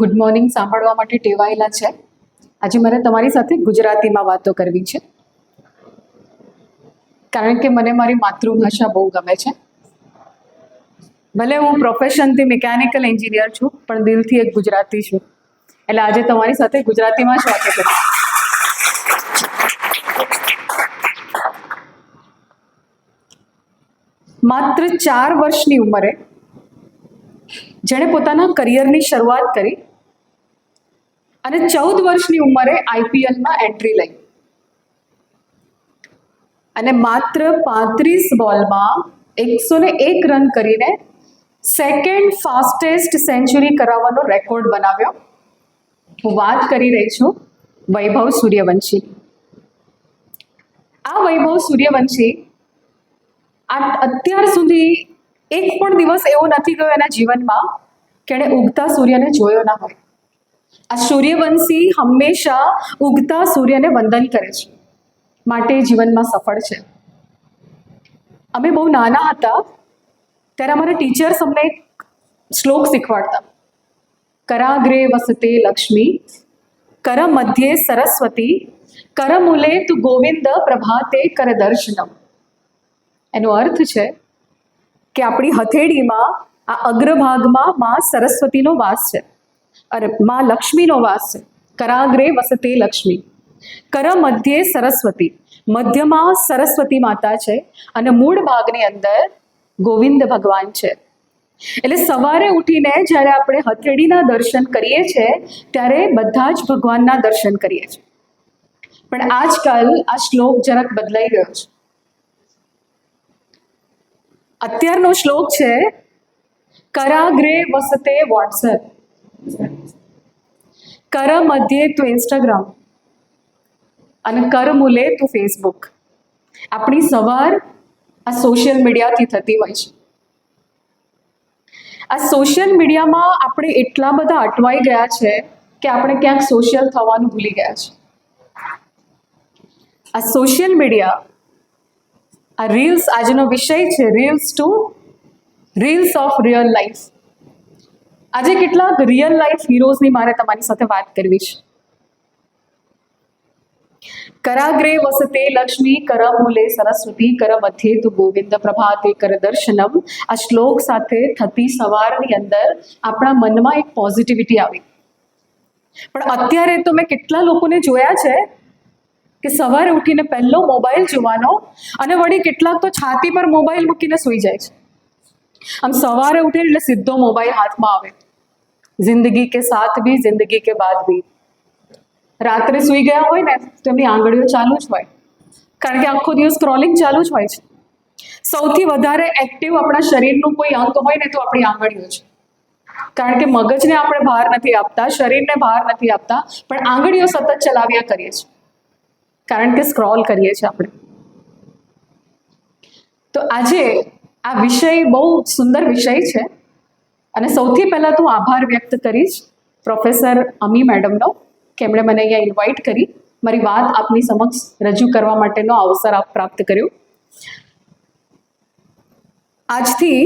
Good morning સાંભળવા માટે ટેવાયેલા છે. આજે મારે તમારી સાથે ગુજરાતીમાં વાતો કરવી છે, કારણ કે મને મારી માતૃભાષા બહુ ગમે છે. ભલે હું પ્રોફેશનથી મિકેનિકલ એન્જિનિયર છું, પણ દિલથી એક ગુજરાતી છું. એટલે આજે તમારી સાથે ગુજરાતીમાં જ વાતો કરીશ. માત્ર 4 વર્ષની ઉંમરે જેણે પોતાના કરિયરની શરૂઆત કરી અને 14 વર્ષની ઉંમરે આઈપીએલમાં એન્ટ્રી લઈ અને માત્ર 35 બોલમાં 101 રન કરીને સેકન્ડ ફાસ્ટેસ્ટ સેન્ચુરી કરાવવાનો રેકોર્ડ બનાવ્યો. હું વાત કરી રહી છું વૈભવ સૂર્યવંશી. આ વૈભવ સૂર્યવંશી અત્યાર સુધી એક પણ દિવસ એવો નથી ગયો એના જીવનમાં કે એણે ઉગતા સૂર્યને જોયો ના હોય. આ સૂર્યવંશી હંમેશા ઉગતા સૂર્યને વંદન કરે છે, માટે જીવનમાં સફળ છે. અમે બહુ નાના હતા ત્યારે અમારા ટીચર્સ અમને એક શ્લોક શીખવાડતા. કરાગ્રે વસતે લક્ષ્મી, કર મધ્યે સરસ્વતી, કર મૂલે તુ ગોવિંદ પ્રભાતે કર દર્શનમ. એનો અર્થ છે કે આપણી હથેળીમાં આ અગ્રભાગમાં માં સરસ્વતીનો વાસ છે, અરે માં લક્ષ્મીનો વાસ છે. કરાગ્રે વસતે લક્ષ્મી, કર મધ્યે સરસ્વતી, મધ્યમાં સરસ્વતી માતા છે અને મૂળ ભાગની અંદર ગોવિંદ ભગવાન છે. એટલે સવારે ઉઠીને જ્યારે આપણે હથેળીના દર્શન કરીએ છીએ ત્યારે બધા જ ભગવાનના દર્શન કરીએ છીએ. પણ આજકાલ આ શ્લોક જરાક બદલાઈ ગયો છે. અત્યારનો શ્લોક છે કરાગ્રે વસતે વોટ્સએપ, કર મધ્યે તું ઇન્સ્ટાગ્રામ અને કર મૂલે તું ફેસબુક. આપણી સવાર આ સોશિયલ મીડિયાથી થતી હોય છે. આ સોશિયલ મીડિયામાં આપણે એટલા બધા અટવાઈ ગયા છે કે આપણે ક્યાંક સોશિયલ થવાનું ભૂલી ગયા છે. આ સોશિયલ મીડિયા, આ રીલ્સ આજનો વિષય છે, રીલ્સ ઓફ રિયલ લાઈફ. આજે કેટલાક રિયલ લાઈફ હીરોઝની મારે તમારી સાથે વાત કરવી છે. કરાગ્રે વસતે લક્ષ્મી, કર મૂલે સરસ્વતી, કર મધ્યે તુ ગોવિંદ પ્રભાતે કર દર્શનમ. આ શ્લોક સાથે થતી સવારની અંદર આપણા મનમાં એક પોઝિટિવિટી આવી. પણ અત્યારે તો મેં કેટલા લોકોને જોયા છે કે સવારે ઉઠીને પહેલો મોબાઈલ જોવાનો અને વળી કેટલાક તો છાતી પર મોબાઈલ મૂકીને સૂઈ જાય છે. આમ સવારે ઉઠે એટલે સીધો મોબાઈલ હાથમાં આવે. જિંદગી કે સાથ ભી, જિંદગી કે બાદ ભી. રાત્રે સૂઈ ગયા હોય ને તો એમની આંગળીઓ ચાલુ જ હોય, કારણ કે આખો દિવસ સ્ક્રોલિંગ ચાલુ જ હોય છે. સૌથી વધારે એક્ટિવ આપણા શરીરનું કોઈ અંગ હોય ને તો આપણી આંગળીઓ છે, કારણ કે મગજને આપણે ભાર નથી આપતા, શરીરને ભાર નથી આપતા, પણ આંગળીઓ સતત ચલાવ્યા કરીએ છીએ, કારણ કે સ્ક્રોલ કરીએ છીએ આપણે. તો આજે આ વિષય બહુ સુંદર વિષય છે અને સૌથી પહેલાં તો આભાર વ્યક્ત કરીશ પ્રોફેસર અમી મેડમનો કે એમણે મને અહીંયા ઇન્વાઇટ કરી, મારી વાત આપની સમક્ષ રજૂ કરવા માટેનો અવસર આપ પ્રાપ્ત કર્યો. આજથી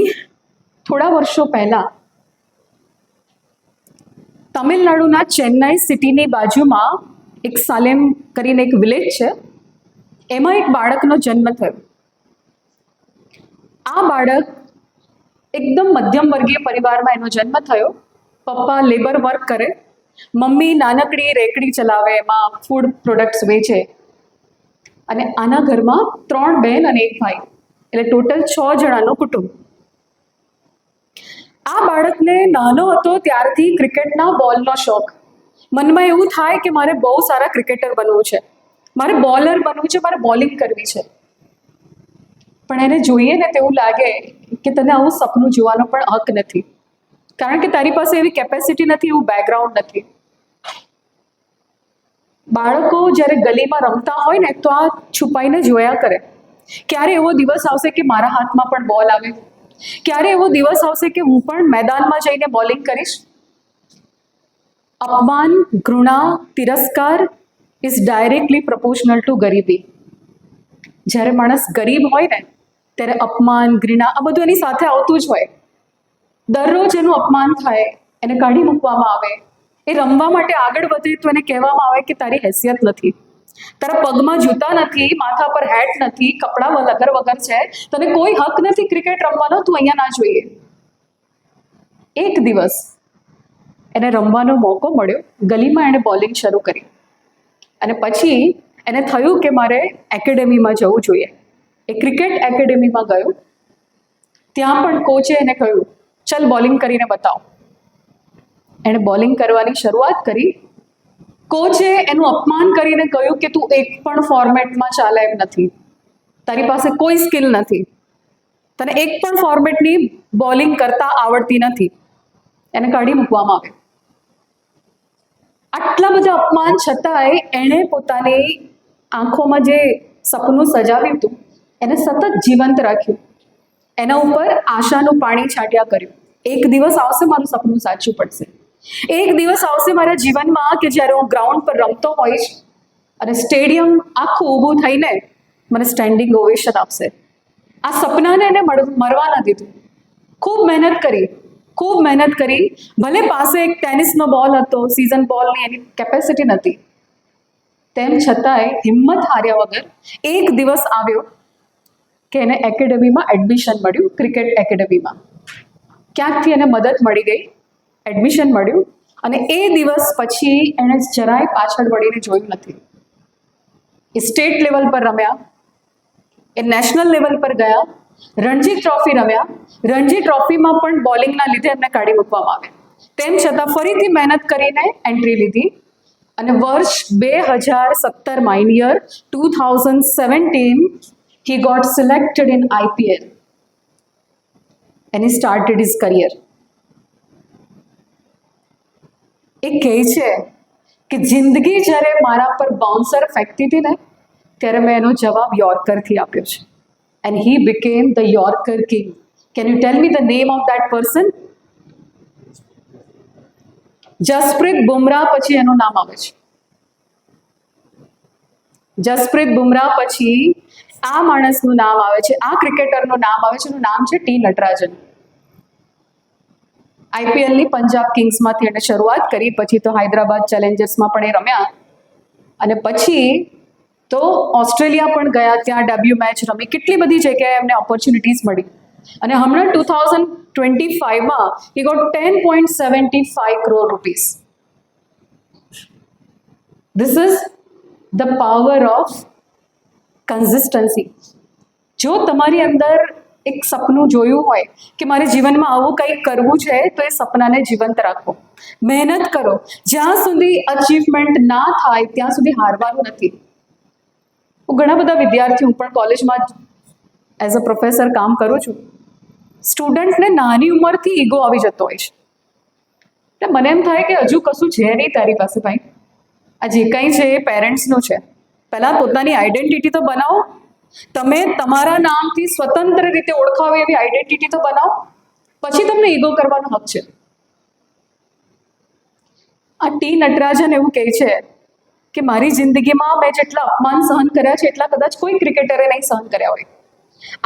થોડા વર્ષો પહેલા તમિલનાડુના ચેન્નાઈ સિટીની બાજુમાં એક સાલેમ કરીને એક વિલેજ છે, એમાં એક બાળકનો જન્મ થયો. આ બાળક એકદમ મધ્યમ વર્ગીય પરિવારમાં એનો જન્મ થયો. પપ્પા લેબર વર્ક કરે, મમ્મી નાનકડી રેકડી ચલાવે, એમાં ફૂડ પ્રોડક્ટ્સ વેચે. અને આના ઘરમાં 3 બહેન અને 1 ભાઈ, એટલે ટોટલ 6 જણાનું કુટુંબ. આ બાળકને નાનો હતો ત્યારથી ક્રિકેટના બોલનો શોખ. મનમાં એવું થાય કે મારે બહુ સારા ક્રિકેટર બનવું છે, મારે બોલર બનવું છે, મારે બોલિંગ કરવી છે. પણ એને જોઈએ ને તેવું લાગે કે તને આવું સપનું જોવાનો પણ હક નથી, કારણ કે તારી પાસે એવી કેપેસિટી નથી, એવું બેકગ્રાઉન્ડ નથી. બાળકો જ્યારે ગલીમાં રમતા હોય ને તો આ છુપાઈને જોયા કરે. ક્યારે એવો દિવસ આવશે કે મારા હાથમાં પણ બોલ આવે, ક્યારે એવો દિવસ આવશે કે હું પણ મેદાનમાં જઈને બોલિંગ કરીશ. અપમાન, ઘૃણા, તિરસ્કાર ઇઝ ડાયરેક્ટલી પ્રોપોર્શનલ ટુ ગરીબી. જ્યારે માણસ ગરીબ હોય ને ત્યારે અપમાન, ઘૃણા આ બધું એની સાથે આવતું જ હોય. દરરોજ એનું અપમાન થાય, એને કાઢી મૂકવામાં આવે, એ રમવા માટે આગળ વધે તો એને કહેવામાં આવે કે તારી હેસિયત નથી, તારા પગમાં જૂતા નથી, માથા પર હેટ નથી, કપડાં વગર વગર છે, તને કોઈ હક નથી ક્રિકેટ રમવાનો, તું અહીંયા ના જોઈએ. એક દિવસ એને રમવાનો મોકો મળ્યો, ગલીમાં એણે બોલિંગ શરૂ કરી અને પછી એને થયું કે મારે એકેડેમીમાં જવું જોઈએ. એ ક્રિકેટ એકેડેમીમાં ગયો. ત્યાં પણ કોચે એને કહ્યું ચલ બોલિંગ કરીને બતાવ. એણે બોલિંગ કરવાની શરૂઆત કરી. કોચે એનું અપમાન કરીને કહ્યું કે તું એક પણ ફોર્મેટમાં ચાલે એમ નથી, તારી પાસે કોઈ સ્કિલ નથી, તને એક પણ ફોર્મેટની બોલિંગ કરતા આવડતી નથી. એને કાઢી મૂકવામાં આવે. આટલા બધા અપમાન છતાંય એણે પોતાની આંખોમાં જે સપનું સજાવ્યું હતું એને સતત જીવંત રાખ્યું. એના ઉપર આશાનું પાણી છાંટ્યા કર્યું. એક દિવસ આવશે મારું સપનું સાચું પડશે, એક દિવસ આવશે મારા જીવનમાં કે જ્યારે હું ગ્રાઉન્ડ પર રમતો હોઈશ અને સ્ટેડિયમ આખું ઊભું થઈને મને સ્ટેન્ડિંગ ઓવેશન આપશે. આ સપનાને એને મરવા ન દીધું. ખૂબ મહેનત કરી, ખૂબ મહેનત કરી. ભલે પાસે એક ટેનિસનો બોલ હતો, સીઝન બોલની એની કેપેસિટી નથી, તેમ છતાંય હિંમત હાર્યા વગર એક દિવસ આવ્યો કે એને એકેડેમીમાં એડમિશન મળ્યું. ક્રિકેટ એકેડેમીમાં ક્યાંકથી એને મદદ મળી ગઈ, એડમિશન મળ્યું અને એ દિવસ પછી એણે જરાય પાછળ વળીને જોયું નથી. એ સ્ટેટ લેવલ પર રમ્યા, એ નેશનલ લેવલ પર ગયા, રણજી ટ્રોફી રમ્યા. રણજી ટ્રોફીમાં પણ બોલિંગના લીધે એમને કાઢી મૂકવામાં આવે. તેમ છતાં ફરીથી મહેનત કરીને એન્ટ્રી લીધી અને વર્ષ 2017 in year 2017 he got selected in IPL and he started his career. એ કહે છે કે જિંદગી જ્યારે મારા પર બાઉન્સર ફેંકતી હતી ને ત્યારે મેં એનો જવાબ યોર્કરથી આપ્યો છે. And he became the yorker king. Can you tell me the name of that person? Jasprit Bumrah પછી એનું નામ આવે છે. જસપ્રીત બુમરાહ પછી આ માણસનું નામ આવે છે, આ ક્રિકેટરનું નામ આવે છે, એનું નામ છે ટી નટરાજન. આઈપીએલની પંજાબ કિંગ્સમાંથી એને શરૂઆત કરી, પછી તો હૈદરાબાદ ચેલેન્જર્સમાં પણ એ રમ્યા અને પછી તો ઓસ્ટ્રેલિયા પણ ગયા, ત્યાં ડેબ્યુ મેચ રમી. કેટલી બધી જગ્યાએ એમને ઓપોર્ચ્યુનિટીઝ મળી અને હમણાં 2025માં he got 10.75 crore rupees. This is the power of consistency. જો તમારી અંદર એક સપનું જોયું હોય કે મારે જીવનમાં આવું કંઈક કરવું છે તો એ સપનાને જીવંત રાખો, મહેનત કરો. જ્યાં સુધી અચીવમેન્ટ ના થાય ત્યાં સુધી હારવાનું નથી. હું ઘણા બધા વિદ્યાર્થીઓ, હું પણ કોલેજમાં એઝ અ પ્રોફેસર કામ કરું છું. સ્ટુડન્ટને નાની ઉંમરથી ઈગો આવી જતો હોય છે. એટલે મને એમ થાય કે હજુ કશું છે નહીં તારી પાસે ભાઈ, આ જે કંઈ છે એ પેરેન્ટ્સનું છે. પહેલાં પોતાની આઈડેન્ટિટી તો બનાવો. તમે તમારા નામથી સ્વતંત્ર રીતે ઓળખાવો એવી આઈડેન્ટિટી તો બનાવો, પછી તમને ઈગો કરવાનો હક છે. આ ટી નટરાજન એવું કહે છે કે મારી જિંદગીમાં મેં જેટલા અપમાન સહન કર્યા છે એટલા કદાચ કોઈ ક્રિકેટરે નહીં સહન કર્યા હોય.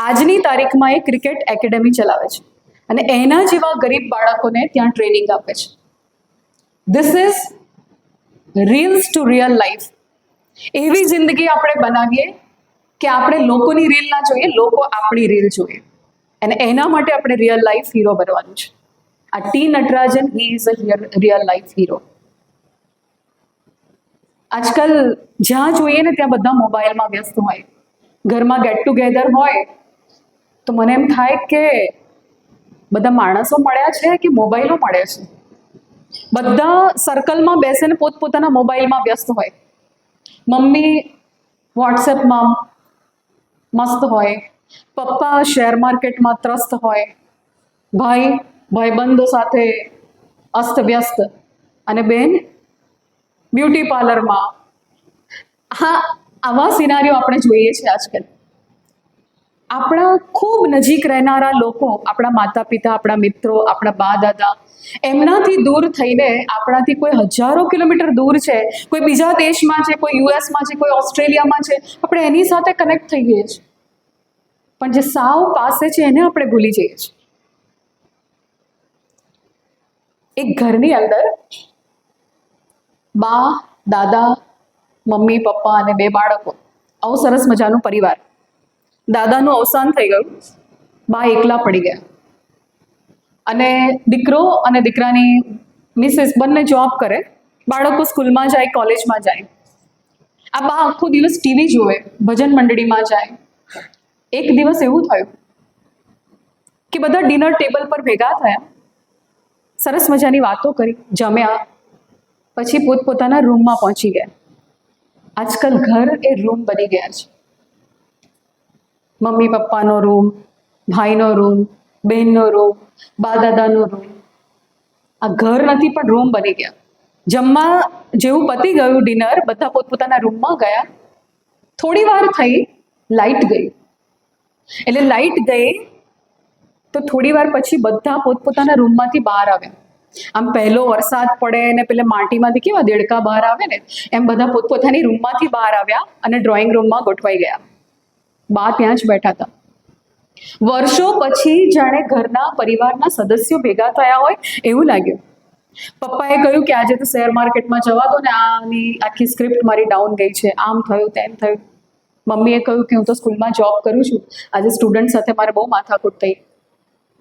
આજની તારીખમાં એ ક્રિકેટ એકેડેમી ચલાવે છે અને એના જેવા ગરીબ બાળકોને ત્યાં ટ્રેનિંગ આપે છે. This is reels to real life. એવી જિંદગી આપણે બનાવીએ કે આપણે લોકોની રીલ ના જોઈએ, લોકો આપણી રીલ જોઈએ અને એના માટે આપણે રિયલ લાઈફ હીરો બનવાનું છે. આ T Natarajan he is a real life hero. આજકાલ જ્યાં જોઈએ ને ત્યાં બધા મોબાઈલમાં વ્યસ્ત હોય. ઘરમાં ગેટ ટુગેધર હોય તો મને એમ થાય કે બધા માણસો મળ્યા છે કે મોબાઈલો મળ્યા છે. બધા સર્કલમાં બેસીને પોતપોતાના મોબાઈલમાં વ્યસ્ત હોય. મમ્મી વોટ્સએપમાં મસ્ત હોય, પપ્પા શેર માર્કેટમાં ત્રસ્ત હોય, ભાઈ ભાઈબંધો સાથે અસ્તવ્યસ્ત અને બેન બ્યુટી પાર્લરમાં. હા, આવા સિનારીઓ આપણે જોઈએ છીએ આજકાલ. આપણા ખૂબ નજીક રહેનારા લોકો, આપણા માતા પિતા, આપણા મિત્રો, આપણા બા દાદા, એમનાથી દૂર થઈને આપણાથી કોઈ હજારો કિલોમીટર દૂર છે, કોઈ બીજા દેશમાં છે, કોઈ યુએસમાં છે, કોઈ ઓસ્ટ્રેલિયામાં છે, આપણે એની સાથે કનેક્ટ થઈ ગઈએ છીએ. પણ જે સાવ પાસે છે એને આપણે ભૂલી જઈએ છીએ. એક ઘરની અંદર બા, દાદા, મમ્મી, પપ્પા અને 2 બાળકો, આવું સરસ મજાનું પરિવાર. દાદાનું અવસાન થઈ ગયું, બા એકલા પડી ગયા, અને દીકરો અને દીકરાની મિસિસ બંને જોબ કરે, બાળકો સ્કૂલમાં જાય, કોલેજમાં જાય. આ બા આખો દિવસ ટીવી જોવે, ભજન મંડળીમાં જાય. એક દિવસ એવું થયું કે બધા ડિનર ટેબલ પર ભેગા થયા, સરસ મજાની વાતો કરી, જમ્યા, પછી પોતપોતાના રૂમમાં પહોંચી ગયા. આજકાલ ઘર એ રૂમ બની ગયા છે. મમ્મી પપ્પાનો રૂમ, ભાઈનો રૂમ, બહેનનો રૂમ, બા દાદાનો રૂમ. આ ઘર નથી પણ રૂમ બની ગયા. જમવા જેવું પતી ગયું ડિનર, બધા પોતપોતાના રૂમમાં ગયા. થોડી વાર થઈ, લાઈટ ગઈ. એટલે લાઈટ ગઈ તો થોડી વાર પછી બધા પોતપોતાના રૂમમાંથી બહાર આવ્યા. આમ પહેલો વરસાદ પડે ને પેલે માટીમાંથી કેવા દેડકા બહાર આવે ને, એમ બધા પોતપોતાની રૂમમાંથી બહાર આવ્યા અને ડ્રોઈંગ રૂમમાં ગોઠવાઈ ગયા. બા ત્યાં જ બેઠા હતા. વર્ષો પછી જાણે ઘરના પરિવારના સદસ્યો ભેગા થયા હોય એવું લાગ્યું. પપ્પાએ કહ્યું કે આજે તો શેર માર્કેટમાં જવા દો ને, આની આખી સ્ક્રિપ્ટ મારી ડાઉન ગઈ છે, આમ થયું તેમ થયું. મમ્મીએ કહ્યું કે હું તો સ્કૂલમાં જોબ કરું છું, આજે સ્ટુડન્ટ સાથે મારે બહુ માથાકૂટ થઈ.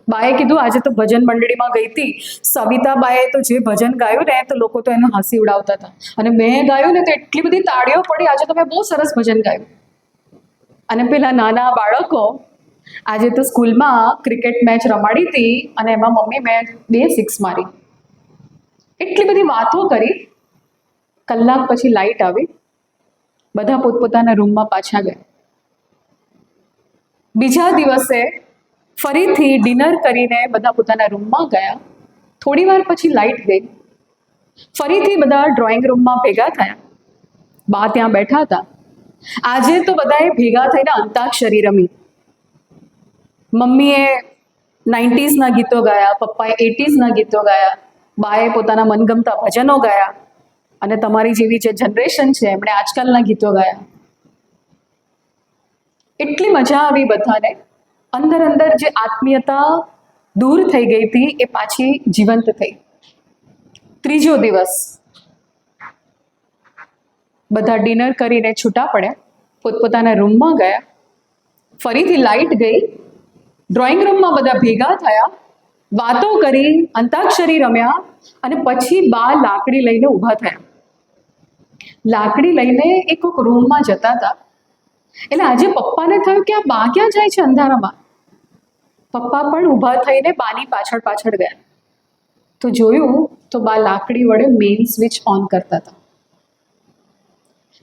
બાએ કીધું આજે તો ભજન મંડળીમાં ગઈ હતી, સવિતા બાએ તો જે ભજન ગાયું ને તો લોકો તો એનું હસી ઉડાવતા હતા, અને મેં ગાયું ને તો એટલી બધી તાળીઓ પડી, આજે તો મેં બહુ સરસ ભજન ગાયું. અને પેલા નાના બાળકો, આજે તો સ્કૂલમાં ક્રિકેટ મેચ રમાડી હતી અને એમાં મમ્મી મેં 2 સિક્સ મારી. એટલી બધી વાતો કરી. કલાક પછી લાઈટ આવી, બધા પોતપોતાના રૂમમાં પાછા ગયા. બીજા દિવસે ફરીથી ડિનર કરીને બધા પોતાના રૂમમાં ગયા. થોડી વાર પછી લાઈટ ગઈ, ફરીથી બધા ડ્રોઈંગ રૂમમાં ભેગા થયા. બા ત્યાં બેઠા હતા. આજે તો બધાએ ભેગા થઈને અંતાક્ષરી રમી. મમ્મીએ 90s ગીતો ગાયા, પપ્પાએ 80s ગીતો ગાયા, બાએ પોતાના મનગમતા ભજનો ગાયા, અને તમારી જેવી જે જનરેશન છે એમણે આજકાલના ગીતો ગાયા. એટલી મજા આવી બધાને. અંદર અંદર જે આત્મીયતા દૂર થઈ ગઈ હતી એ પાછી જીવંત થઈ. ત્રીજો દિવસ બધા ડિનર કરીને છૂટા પડ્યા, પોતપોતાના રૂમમાં ગયા. ફરીથી લાઈટ ગઈ, ડ્રોઈંગ રૂમમાં બધા ભેગા થયા, વાતો કરી, અંતાક્ષરી રમ્યા, અને પછી બા લાકડી લઈને ઊભા થયા. લાકડી લઈને એ કોઈક રૂમમાં જતા હતા. એટલે આજે પપ્પાને થયું કે આ બા ક્યાં જાય છે અંધારામાં. પપ્પા પણ ઊભા થઈને બાની પાછળ પાછળ ગયા. તો જોયું તો બા લાકડી વડે મેઇન સ્વિચ ઓન કરતા હતા.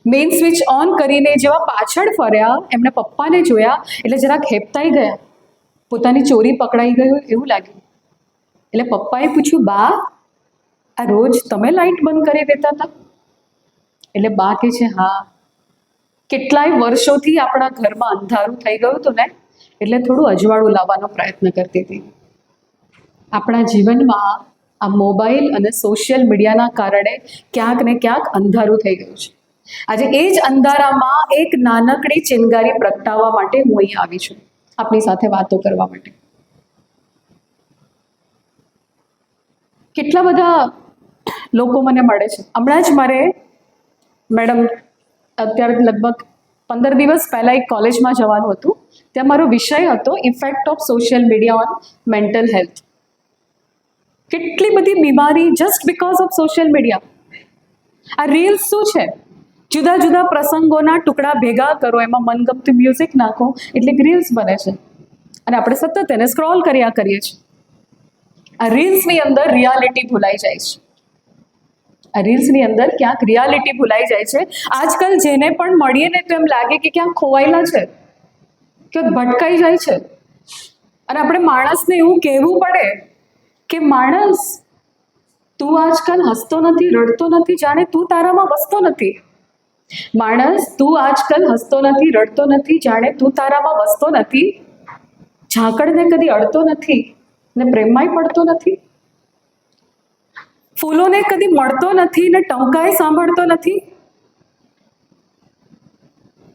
મેઇન સ્વિચ ઓન કરીને જેવા પાછળ ફર્યા, એમણે પપ્પાને જોયા એટલે જરાક હેપતાઈ ગયા. પોતાની ચોરી પકડાઈ ગયું એવું લાગ્યું. એટલે પપ્પાએ પૂછ્યું, બા આ રોજ તમે લાઈટ બંધ કરી દેતા હતા? એટલે બા કહે છે, હા, કેટલાય વર્ષોથી આપણા ઘરમાં અંધારું થઈ ગયું હતું ને, એટલે થોડું અજવાળું લાવવાનો પ્રયત્ન કરતી હતી. આપણા જીવનમાં આ મોબાઈલ અને સોશિયલ મીડિયાના કારણે ક્યાંક ને ક્યાંક અંધારું થઈ ગયું છે. આજે એ જ અંધારામાં એક નાનકડી ચિનગારી પ્રગટાવવા માટે હું અહીં આવી છું, આપણી સાથે વાતો કરવા માટે. કેટલા બધા લોકો મને મળે છે. હમણાં જ મારે મેડમ અત્યારે લગભગ 15 દિવસ પહેલાં એક કોલેજમાં જવાનું હતું. ત્યાં મારો વિષય હતો effect of social media on mental health. કેટલી બધી બીમારી just because of social media. આ રીલ્સ શું છે? જુદા જુદા પ્રસંગોના ટુકડા ભેગા કરો, એમાં મનગમતું મ્યુઝિક નાખો એટલે રીલ્સ બને છે, અને આપણે સતત એને સ્ક્રોલ કર્યા કરીએ છીએ. આ રીલ્સની અંદર રિયાલિટી ભૂલાઈ જાય છે. આ રીલ્સની અંદર ક્યાંક રિયાલિટી ભૂલાઈ જાય છે. આજકાલ જેને પણ મળીએ ને તો એમ લાગે કે ક્યાંક ખોવાયેલા છે, ક્યાંક ભટકાઈ જાય છે. અને આપણે માણસને એવું કહેવું પડે કે માણસ, તું આજકાલ હસતો નથી, રડતો નથી, જાણે તું તારામાં વસતો નથી. માણસ, તું આજકાલ હસતો નથી, રડતો નથી, જાણે તું તારામાં વસતો નથી. ઝાકળને કદી અડતો નથી ને પ્રેમમાંય પડતો નથી. ફૂલોને કદી મળતો નથી ને ટંકાએ સાંભળતો નથી.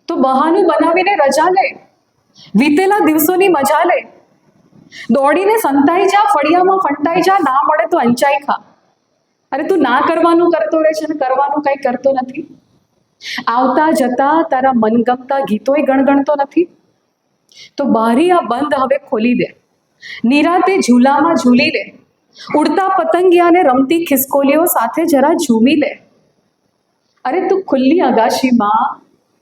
તો બહાનું બનાવીને રજા લે, વીતેલા દિવસોની મજા લે, દોડીને સંતાઈ જા, ફળિયામાં ફંટાઈ જા, ના મળે તો અંચાઈ ખા. અરે તું ના કરવાનું કરતો રહે છે ને કરવાનું કંઈ કરતો નથી. આવતા જતા તારા મનગમતા ગીતોય ગણગણતો નથી. તો બારી આ બંધ હવે ખોલી દે, નિરાતે ઝૂલામાં ઝૂલી લે, ઉડતા પતંગિયાને રમતી ખિસકોલીઓ સાથે જરા ઝૂમી લે. અરે તું ખુલ્લી અગાશીમાં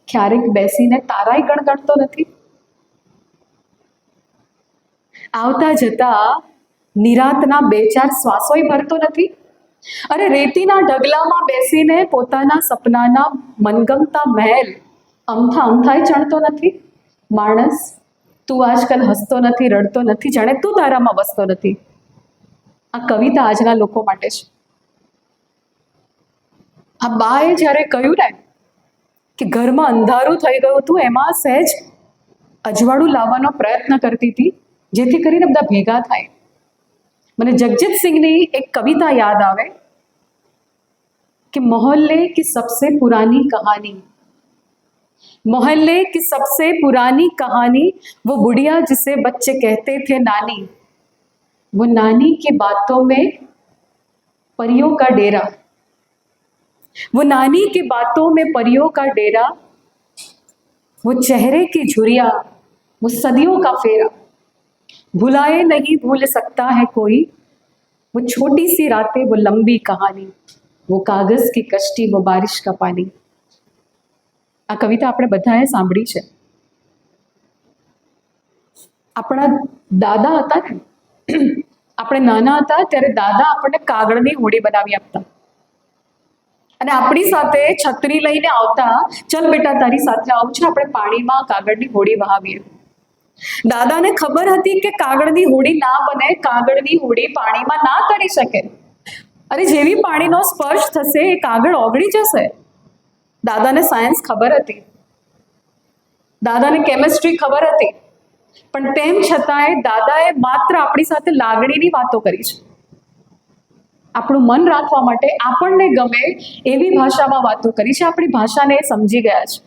ક્યારેક બેસીને તારાય ગણગણતો નથી. આવતા જતા નિરાતના બે ચાર શ્વાસોય ભરતો નથી. અરે રેતીના ઢગલામાં બેસીને પોતાના સપનાના મનગમતા મહેલ અમથા અમથાય ચણતો નથી. માણસ, તું આજકાલ હસતો નથી, રડતો નથી, જાણે તું તારામાં વસતો નથી. આ કવિતા આજના લોકો માટે છે. આ બાએ જ્યારે કહ્યું ને કે ઘરમાં અંધારું થઈ ગયું હતું, એમાં સહેજ અજવાળું લાવવાનો પ્રયત્ન કરતી હતી જેથી કરીને બધા ભેગા થાય. મને જગજીત સિંહની એક કવિતા યાદ આવે कि मोहल्ले की सबसे पुरानी कहानी, मोहल्ले की सबसे पुरानी कहानी, वो बुढ़िया जिसे बच्चे कहते थे नानी, वो नानी की बातों में परियों का डेरा, वो नानी की बातों में परियों का डेरा, वो चेहरे की झुर्रियाँ, वो सदियों का फेरा, भुलाए नहीं भूल सकता है कोई, वो छोटी सी रातें, वो लंबी कहानी, वो कागज की कश्ती, वो बारिश का पानी. આ કવિતા આપણે બધાએ સાંભળી છે. આપણા દાદા હતા ને, આપણે નાના હતા ત્યારે દાદા આપણને કાગળની હોડી બનાવી આપતા અને આપણી સાથે છત્રી લઈને આવતા, ચલ બેટા તારી સાથે આવું છે, આપણે પાણીમાં કાગળની હોડી વહાવીએ. દાદાને ખબર હતી કે કાગળની હોડી ના બને, કાગળની હોડી પાણીમાં ના તરી શકે. અરે જેવી પાણીનો સ્પર્શ થશે એ કાગળ ઓગળી જશે. દાદાને સાયન્સ ખબર હતી, દાદાને કેમિસ્ટ્રી ખબર હતી, પણ તેમ છતાંય દાદાએ માત્ર આપણી સાથે લાગણીની વાતો કરી છે. આપણું મન રાખવા માટે આપણને ગમે એવી ભાષામાં વાતો કરી છે. આપણી ભાષાને એ સમજી ગયા છે.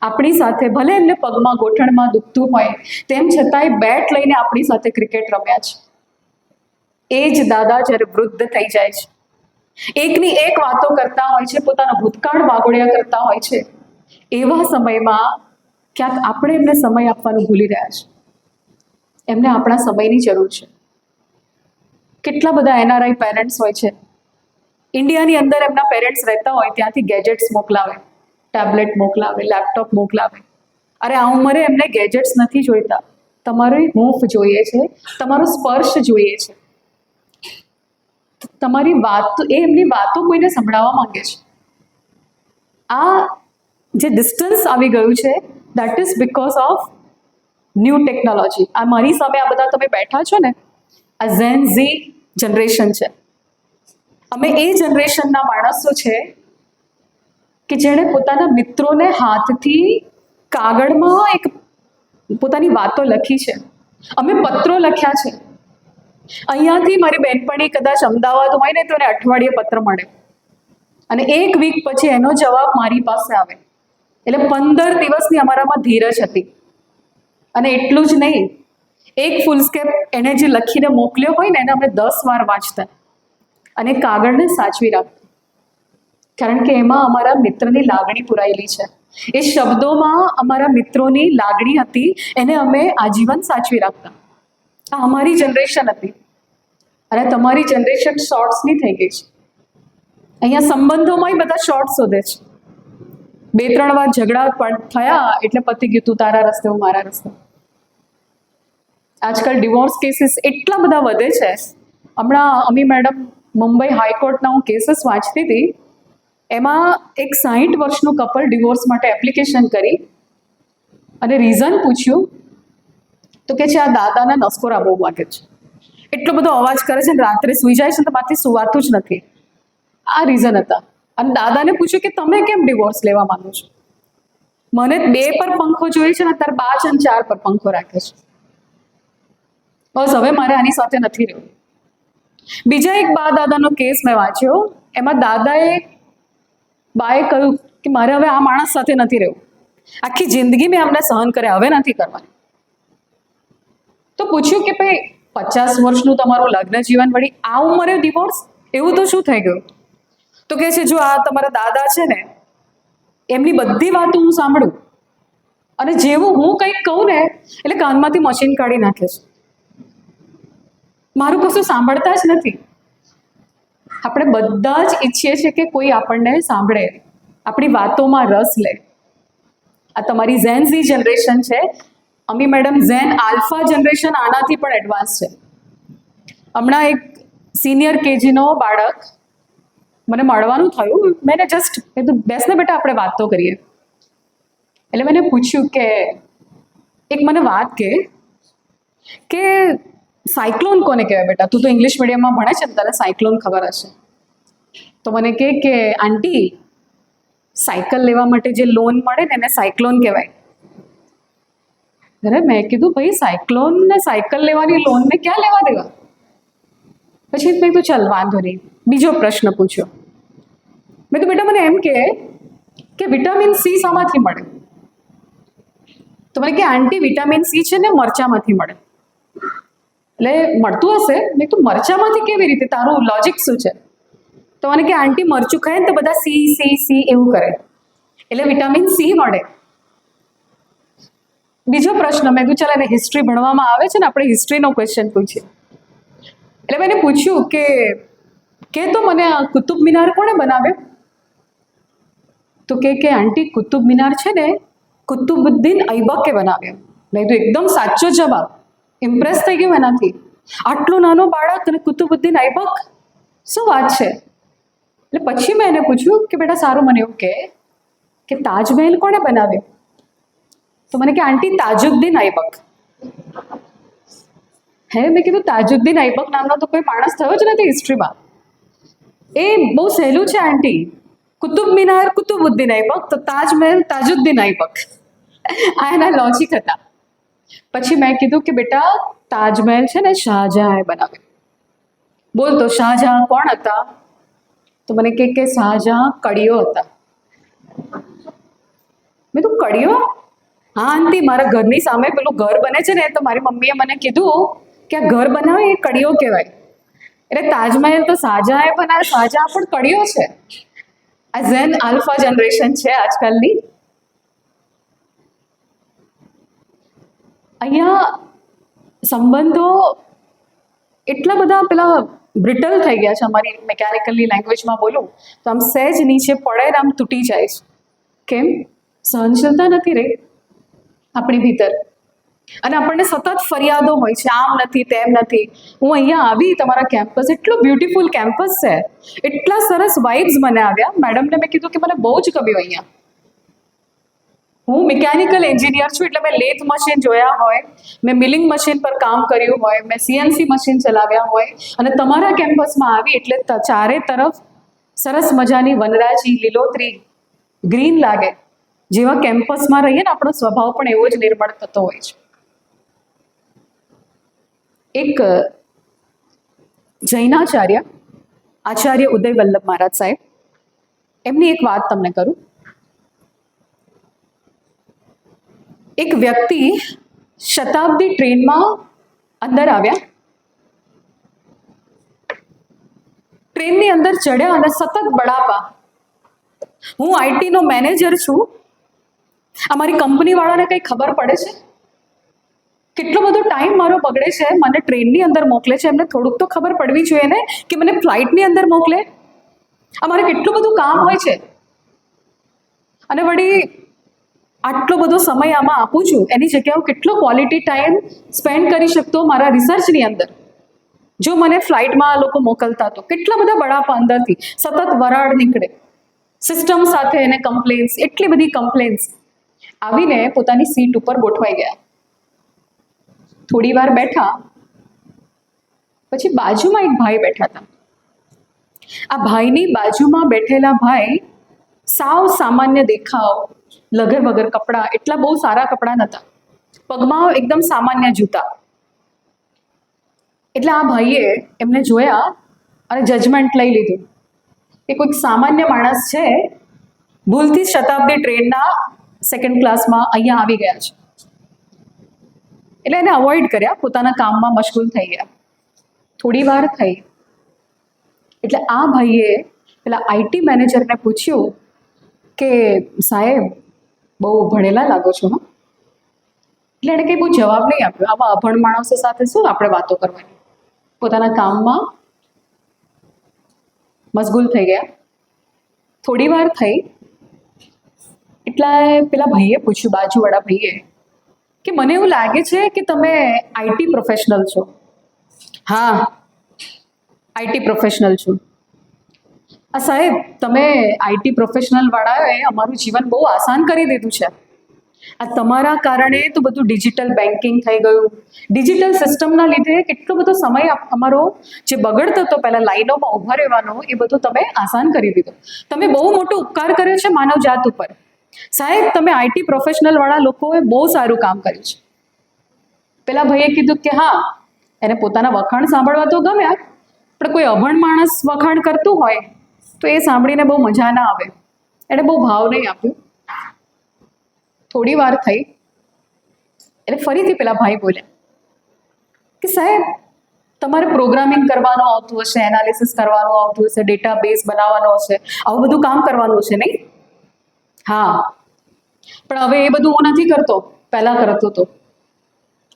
આપણી સાથે ભલે એમને પગમાં ગોઠણમાં દુખતું હોય તેમ છતાંય બેટ લઈને આપણી સાથે ક્રિકેટ રમ્યા છે. એ જ દાદા જ્યારે વૃદ્ધ થઈ જાય છે, એકની એક વાતો કરતા હોય છે, પોતાના ભૂતકાળ વાગોળ્યા કરતા હોય છે, એવા સમયમાં ક્યાંક આપણે એમને સમય આપવાનું ભૂલી રહ્યા છે. એમને આપણા સમયની જરૂર છે. કેટલા બધા NRI પેરેન્ટ્સ હોય છે, ઇન્ડિયાની અંદર એમના પેરેન્ટ્સ રહેતા હોય ત્યાંથી ગેજેટ્સ મોકલાવે, ટેબ્લેટ મોકલાવે, લેપટોપ મોકલાવે. અરે આ ઉંમરે એમને ગેજેટ્સ નથી જોઈતા, તમારી હૂંફ જોઈએ છે, તમારો સ્પર્શ જોઈએ છે, તમારી વાત, એ એમની વાતો કોઈને સંભળાવવા માંગે છે. આ જે ડિસ્ટન્સ આવી ગયું છે, that is because of new technology. આ મારી સામે આ બધા તમે બેઠા છો ને, આ ઝેન ઝી જનરેશન છે. અમે એ જનરેશનના માણસો છે કે જેણે પોતાના મિત્રોને હાથથી કાગળમાં એક પોતાની વાતો લખી છે. અમે પત્રો લખ્યા છે. અહીંયાથી મારી બહેનપણી કદાચ અમદાવાદ હોય ને તો એને અઠવાડિયે પત્ર મળે અને એક વીક પછી એનો જવાબ મારી પાસે આવે. એટલે 15 દિવસની અમારામાં ધીરજ હતી. અને એટલું જ નહીં, એક ફૂલસ્કેપ એને જે લખીને મોકલ્યો હોય ને એને અમે 10 વાર વાંચતા અને કાગળને સાચવી રાખતા, કારણ કે એમાં અમારા મિત્રની લાગણી પુરાયેલી છે. એ શબ્દોમાં અમારા મિત્રોની લાગણી હતી, એને અમે આજીવન સાચવી રાખતા. આ અમારી જનરેશન હતી અને તમારી જનરેશન શોર્ટ્સની થઈ ગઈ છે. અહીંયા સંબંધોમાં બધા શોર્ટ શોધે છે. 2-3 વાર ઝઘડા પણ થયા એટલે પતી ગયું, તું તારા રસ્તે હું મારા રસ્તે. આજકાલ ડિવોર્સ કેસીસ એટલા બધા વધે છે. હમણાં અમી મેડમ મુંબઈ હાઈકોર્ટના હું કેસીસ વાંચતી હતી, એમાં એક 60 વર્ષનું કપલ ડિવોર્સ માટે એપ્લિકેશન કરી અને રીઝન પૂછ્યું તો કે છે આ દાદાના નસકોરા બહુ વાગે છે, એટલો બધો અવાજ કરે છે ને રાત્રે સૂઈ જાય છે ને તો માથી સુવાતું જ નથી. આ રીઝન હતા. અને દાદાને પૂછ્યું કે તમે કેમ ડિવોર્સ લેવા માંગો છો? મને 2 પર પંખો જોઈએ છે ને અત્યારે 5 અને 4 પર પંખો રાખે છે. બસ હવે મારે આની સાથે નથી રહેવું. બીજા એક બા દાદાનો કેસ મેં વાંચ્યો, એમાં દાદાએ બાએ કહ્યું કે મારે હવે આ માણસ સાથે નથી રહેવું, આખી જિંદગી મેં અમને સહન કર્યા, હવે નથી કરવાની. તો પૂછ્યું કે ભાઈ 50 વર્ષનું તમારું લગ્ન જીવન વળી આ ઉંમરે ડિવોર્સ, એવું તો શું થઈ ગયું? તો કહે છે જો આ તમારા દાદા છે ને એમની બધી વાતો હું સાંભળું અને જેવું હું કંઈક કહું ને એટલે કાનમાંથી મશીન કાઢી નાખે છે, મારું કશું સાંભળતા જ નથી. આપણે બધા જ ઈચ્છીએ છીએ કે કોઈ આપણને સાંભળે, આપણી વાતોમાં રસ લે. આ તમારી ઝેન ઝી જનરેશન છે, અમી મેડમ ઝેન આલ્ફા જનરેશન આનાથી પણ એડવાન્સ છે. હમણાં એક સિનિયર કેજીનો બાળક મને મળવાનું થયું, મેં જસ્ટ કીધું બેસ ને બેટા આપણે વાત તો કરીએ. એટલે મેં પૂછ્યું કે એક મને વાત કે સાયક્લોન કોને કહેવાય બેટા? તું તો ઇંગ્લિશ મીડિયમમાં ભણે છે ને, તને સાયક્લોન ખબર હશે. તો મને કે આંટી સાયકલ લેવા માટે જે લોન મળે ને એને સાયક્લોન કહેવાય. અરે મેં કીધું ભાઈ સાયક્લોન ને સાયકલ લેવાની લોન ને ક્યાં લેવા દેવા? પછી મેં કીધું ચાલ વાંધો નહીં, બીજો પ્રશ્ન પૂછ્યો. મેં તો બેટા મને એમ કે વિટામિન સી શામાંથી મળે? તો મને કે આંટી વિટામિન સી છે ને મરચામાંથી મળે. એટલે મળતું હશે, મેં તો મરચામાંથી કેવી રીતે, તારું લોજિક શું છે? તો મને કે આંટી મરચું ખાય ને તો બધા સી સી સી એવું કરે એટલે વિટામિન સી મળે. બીજો પ્રશ્ન મેં કીધું ચાલ એને હિસ્ટ્રી ભણવામાં આવે છે ને, આપણે હિસ્ટ્રીનો ક્વેશ્ચન પૂછીએ. એટલે મેં એને પૂછ્યું કે તો મને આ કુતુબ મિનાર કોણે બનાવ્યો? તો કે આંટી કુતુબ મિનાર છે ને કુતુબુદ્દીન ઐબકે બનાવ્યો. મેં કીધું એકદમ સાચો જવાબ, ઇમ્પ્રેસ થઈ ગયું એનાથી. આટલું નાનો બાળક અને કુતુબુદ્દીન ઐબક, શું વાત છે? એટલે પછી મેં એને પૂછ્યું કે બેટા સારું મને એવું કે તાજમહેલ કોણે બનાવ્યો? તો મને કે આંટી તાજુદ્દીન ઐબક. હે મેં કીધું તાજુદ્દીન ઐબક નામનો તો કોઈ માણસ થયો જ નથી હિસ્ટ્રીમાં. એ બહુ સહેલું છે આંટી, કુતુબ મિનાર કુતુબુદ્દીન ઐબક, તો તાજમહેલ તાજુદ્દીન ઐબક. આ એના લોજિક હતા. પછી મેં કીધું કે બેટા તાજમહેલ છે ને શાહજહાંએ બનાવ્યો. બોલ તો શાહજહાં કોણ હતા? તો મને કે શાહજહાં કડીઓ હતા. મેં તો કડીઓ? હા આંટી, મારા ઘરની સામે પેલું ઘર બને છે ને, તો મારી મમ્મીએ મને કીધું કે આ ઘર બનાવે એ કડીઓ કહેવાય. એટલે તાજમહેલ તો શાહજહાંએ બનાવે, શાહજહાં પણ કડીઓ છે. આ ઝેન આલ્ફા જનરેશન છે આજકાલની. અહીંયા સંબંધો એટલા બધા પેલા બ્રિટલ થઈ ગયા છે, અમારી મિકેનિકલી લેંગ્વેજમાં બોલું તો આમ સહેજ નીચે પડે ને આમ તૂટી જાય છે. કેમ? સહનશીલતા નથી રહી આપણી ભીતર, અને આપણને સતત ફરિયાદો હોય છે, આમ નથી તેમ નથી. હું અહીંયા આવી તમારા કેમ્પસ, એટલું બ્યુટીફુલ કેમ્પસ છે, એટલા સરસ વાઇબ્સ મને આવ્યા. મેડમને મેં કીધું કે મને બહુ જ ગમ્યું અહીંયા. હું મિકેનિકલ એન્જિનિયર છું એટલે મેં લેથ મશીન જોયા હોય, મેં મિલિંગ મશીન પર કામ કર્યું હોય, મેં સીએનસી મશીન ચલાવ્યા હોય, અને તમારા કેમ્પસમાં આવી એટલે ચારે તરફ સરસ મજાની વનરાજી લીલોતરી ગ્રીન લાગે. જેવા કેમ્પસમાં રહીએ ને આપણો સ્વભાવ પણ એવો જ નિર્મળ થતો હોય છે. એક જૈનાચાર્ય આચાર્ય ઉદય વલ્લભ મહારાજ સાહેબ, એમની એક વાત તમને કરું. એક વ્યક્તિ શતાબ્દી ટ્રેનમાં અંદર આવ્યા, ટ્રેનની અંદર ચડ્યા અને સતત બળાપા. હું આઈટીનો મેનેજર છું, અમારી કંપનીવાળાને કંઈ ખબર પડે છે? કેટલો બધો ટાઈમ મારો બગડે છે, મને ટ્રેનની અંદર મોકલે છે, એમને થોડુંક તો ખબર પડવી જોઈએ ને કે મને ફ્લાઇટની અંદર મોકલે. અમારે કેટલું બધું કામ હોય છે, અને વળી આટલો બધો સમય આમાં આપું છું, એની જગ્યાએ હું કેટલો ક્વોલિટી ટાઈમ સ્પેન્ડ કરી શકતો મારા રિસર્ચની અંદર. જો મને ફ્લાઇટમાં આ લોકો મોકલતા તો કેટલા બધા બળાપા અંદરથી સતત વરાળ નીકળે. સિસ્ટમ સાથે એને કમ્પ્લેન્સ, એટલી બધી કમ્પ્લેન્સ. આવીને પોતાની સીટ ઉપર ગોઠવાઈ ગયા. થોડી વાર બેઠા પછી બાજુમાં એક ભાઈ બેઠા હતા. આ ભાઈની બાજુમાં બેઠેલા ભાઈ સાવ સામાન્ય દેખાવ, લગર વગર કપડાં, એટલા બહુ સારા કપડાં નહોતા, પગમાં એકદમ સામાન્ય જૂતા. એટલે આ ભાઈએ એમને જોયા અને જજમેન્ટ લઈ લીધું કે કોઈક સામાન્ય માણસ છે, ભૂલથી શતાબ્દી ટ્રેનના સેકન્ડ ક્લાસમાં અહીંયા આવી ગયા છે. એટલે એને અવોઇડ કર્યા, પોતાના કામમાં મશગુલ થઈ ગયા. થોડી વાર થઈ એટલે આ ભાઈએ પેલા આઈટી મેનેજરને પૂછ્યું કે સાહેબ બહુ ભણેલા લાગો છો, હા? એટલે એને કંઈ બહુ જવાબ નહીં આપ્યો. આવા અભણ માણસો સાથે શું આપણે વાતો કરવાની? પોતાના કામમાં મશગુલ થઈ ગયા. થોડી વાર થઈ એટલે પેલા ભાઈએ પૂછ્યું, બાજુવાળા ભાઈએ, કે મને એવું લાગે છે કે તમે આઈટી પ્રોફેશનલ છો. હા, આઈટી પ્રોફેશનલ છું. સાહેબ, તમે આઈટી પ્રોફેશનલ વાળાએ અમારું જીવન બહુ આસાન કરી દીધું છે. આ તમારા કારણે તો બધું ડિજિટલ બેન્કિંગ થઈ ગયું. ડિજિટલ સિસ્ટમના લીધે કેટલો બધો સમય અમારો જે બગડતો હતો પહેલા લાઈનોમાં ઊભા રહેવાનો, એ બધું તમે આસાન કરી દીધો. તમે બહુ મોટો ઉપકાર કર્યો છે માનવ જાત ઉપર. સાહેબ, તમે આઈટી પ્રોફેશનલ વાળા લોકોએ બહુ સારું કામ કર્યું છે. પેલા ભાઈએ કીધું કે હા, એને પોતાના વખાણ સાંભળવા તો ગમ્યા, પણ કોઈ અભણ માણસ વખાણ કરતું હોય તો એ સાંભળીને બહુ મજા ના આવે. એને બહુ ભાવ નહીં આપ્યું. થોડી વાર થઈ એટલે ફરીથી પેલા ભાઈ બોલ્યા કે સાહેબ, તમારે પ્રોગ્રામિંગ કરવાનું આવતું હશે, એનાલિસિસ કરવાનું આવતું હશે, ડેટાબેઝ બનાવવાનો હશે, આવું બધું કામ કરવાનું છે નહીં? હા, પણ હવે એ બધું હું નથી કરતો, પહેલા કરતો હતો.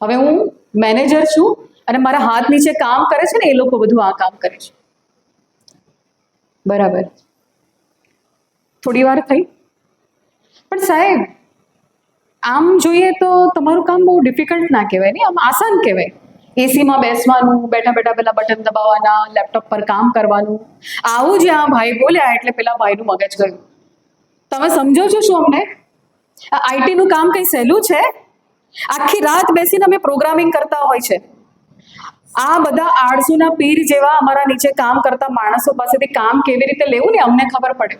હવે હું મેનેજર છું અને મારા હાથ નીચે કામ કરે છે ને એ લોકો બધું આ કામ કરે છે. બરાબર. થોડી વાર થઈ પણ સાહેબ, આમ જોઈએ તો તમારું કામ બહુ ડિફિકલ્ટ ના કહેવાય ને, આમ આસાન કહેવાય. એસીમાં બેસવાનું, બેઠા બેઠા પેલા બટન દબાવવાના, લેપટોપ પર કામ કરવાનું, આવું જ આ ભાઈ બોલ્યા એટલે પેલા ભાઈનું મગજ ગયું. તમે સમજો છો શું અમને? આ આઈટીનું કામ કંઈ સહેલું છે? આખી રાત બેસીને અમે પ્રોગ્રામિંગ કરતા હોય છે. આ બધા આળસુના પીર જેવા અમારા નીચે કામ કરતા માણસો પાસેથી કામ કેવી રીતે લેવું ને અમને ખબર પડે.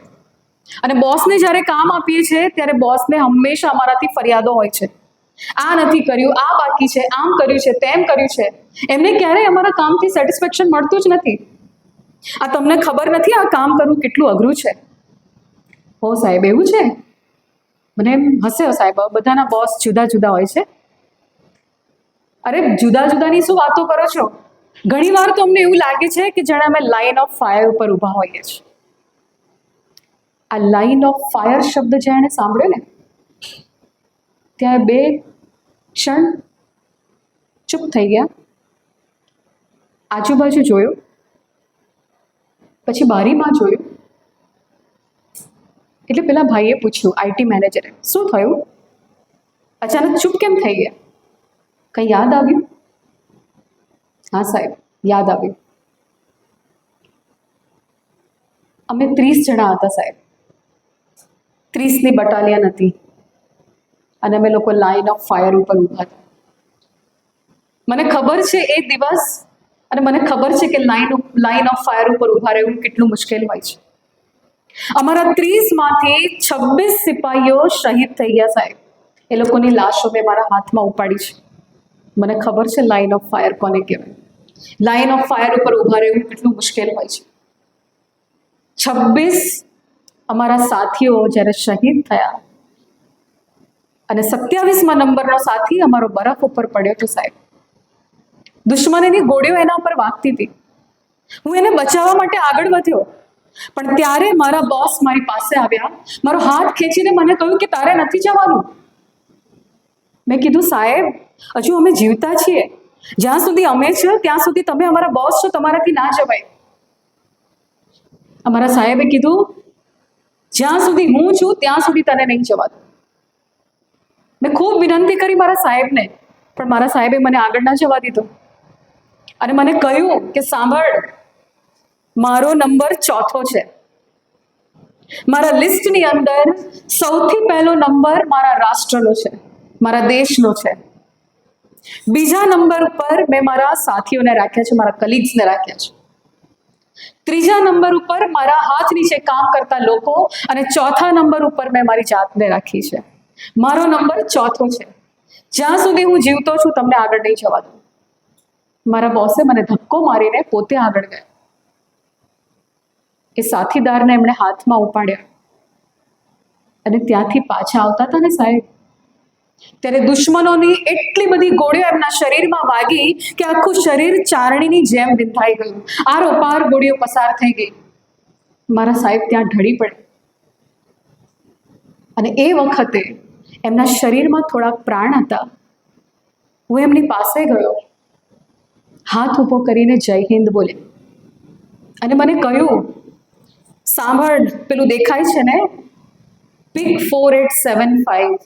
અને બોસને જ્યારે કામ આપીએ છીએ ત્યારે બોસને હંમેશા અમારાથી ફરિયાદો હોય છે. આ નથી કર્યું, આ બાકી છે, આમ કર્યું છે, તેમ કર્યું છે. એમને ક્યારેય અમારા કામથી સેટિસ્ફેક્શન મળતું જ નથી. આ તમને ખબર નથી આ કામ કરવું કેટલું અઘરું છે? હો સાહેબ, એવું છે? મને એમ હશે સાહેબ, બધાના બોસ જુદા જુદા હોય છે. અરે જુદા જુદાની શું વાતો કરો છો? ઘણી વાર તો અમને એવું લાગે છે કે જાણે અમે લાઇન ઓફ ફાયર ઉપર ઊભા હોઈએ છીએ. આ લાઇન ઓફ ફાયર શબ્દ જેણે સાંભળ્યો ને ત્યાં બે ક્ષણ ચૂપ થઈ ગયા, આજુબાજુ જોયું, પછી બારીમાં જોયું. એટલે પેલા ભાઈએ પૂછ્યું, આઈટી મેનેજરે, શું થયું? અચાનક ચૂપ કેમ થઈ ગયા? કંઈ યાદ આવ્યું? હા સાહેબ, યાદ આવ્યું. અમે 30 જણા હતા સાહેબ. 30ની બટાલિયન હતી અને અમે લોકો લાઇન ઓફ ફાયર ઉપર ઊભા હતા. મને ખબર છે એ દિવસ, અને મને ખબર છે કે લાઇન ઓફ ફાયર ઉપર ઊભા રહેવું કેટલું મુશ્કેલ હોય છે. અમારા 30માંથી 26 સિપાહીઓ શહીદ થઈ ગયા સાહેબ. એ લોકોની લાશો મેં મારા હાથમાં ઉપાડી છે. મને ખબર છે લાઇન ઓફ ફાયર કોને કહેવાય. લાઇન ઓફ ફાયર ઉપર ઊભા રહેવું કેટલું મુશ્કેલ હોય છે. 26 અમારા સાથીઓ જ્યારે શહીદ થયા અને 27મા નંબરનો સાથી અમારો બરફ ઉપર પડ્યો હતો સાહેબ. દુશ્મનની ગોળીઓ એના ઉપર વાગતી હતી. હું એને બચાવવા માટે આગળ વધ્યો, પણ ત્યારે મારા બોસ મારી પાસે આવ્યા, મારો હાથ ખેંચીને મને કહ્યું કે તારે નથી જવાનું. મેં કીધું સાહેબ, હજુ અમે જીવતા છીએ. જ્યાં સુધી અમે છે ત્યાં સુધી તમે અમારા બોસ છો, તમારાથી ના જવાય. અમારા સાહેબે કીધું, જ્યાં સુધી હું છું ત્યાં સુધી તને નહીં જવાતું. મેં ખૂબ વિનંતી કરી મારા સાહેબને, પણ મારા સાહેબે મને આગળ ના જવા દીધો અને મને કહ્યું કે સાંભળ, મારો નંબર 4થો છે. મારા લિસ્ટની અંદર સૌથી પહેલો નંબર મારા રાષ્ટ્રનો છે, મારા દેશનો છે. બીજા નંબર ઉપર મેં મારા સાથીઓને રાખ્યા છે, મારા કલીગ્સને રાખ્યા છે. ત્રીજા નંબર ઉપર મારા હાથ નીચે કામ કરતા લોકો, અને ચોથા નંબર ઉપર મેં મારી જાતને રાખી છે. મારો નંબર 4થો છે. જ્યાં સુધી હું જીવતો છું તમને આગળ નહીં જવા દઉં. મારા બોસે મને ધક્કો મારીને પોતે આગળ ગયા. એ સાથીદારને એમણે હાથમાં ઉપાડ્યા અને ત્યાંથી પાછા આવતા હતા ને સાહેબ, ત્યારે દુશ્મનોની એટલી બધી ગોળીઓ એમના શરીરમાં વાગી કે આખું શરીર ચારણીની જેમ વિંધાઈ ગયું. આરોપાર ગોળીઓ પસાર થઈ ગઈ. મારા સાહેબ ત્યાં ઢળી પડે અને એ વખતે એમના શરીરમાં થોડાક પ્રાણ હતા. હું એમની પાસે ગયો, હાથ ઊભો કરીને જય હિન્દ બોલે અને મને કહ્યું, સાંભળ, પેલું દેખાય છે ને PIC 4875,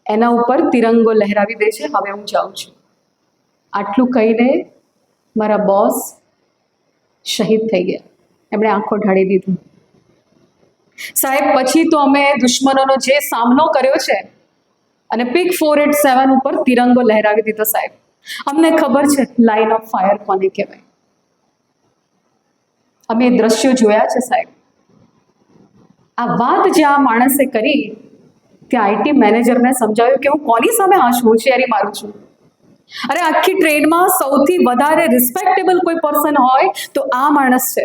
એના ઉપર તિરંગો લહેરાવી દે છે, હવે હું જાઉં છું. આટલું કહીને મારા બોસ શહીદ થઈ ગયા. એમણે આંખો ઢાળી દીધી. સાહેબ, પછી તો અમે દુશ્મનોનો જે સામનો કર્યો છે અને PIC 487 ઉપર તિરંગો લહેરાવી દીધો. સાહેબ, અમને ખબર છે લાઇન ઓફ ફાયર કોને કહેવાય. અમે એ દ્રશ્યો જોયા છે. સાહેબ, આ વાત જે આ માણસે કરી ત્યાં IT મેનેજરને સમજાવ્યું કે હું કોની સામે હોશિયારી મારું છું. અરે, આખી ટ્રેનમાં સૌથી વધારે રિસ્પેક્ટેબલ કોઈ પર્સન હોય તો આ માણસ છે.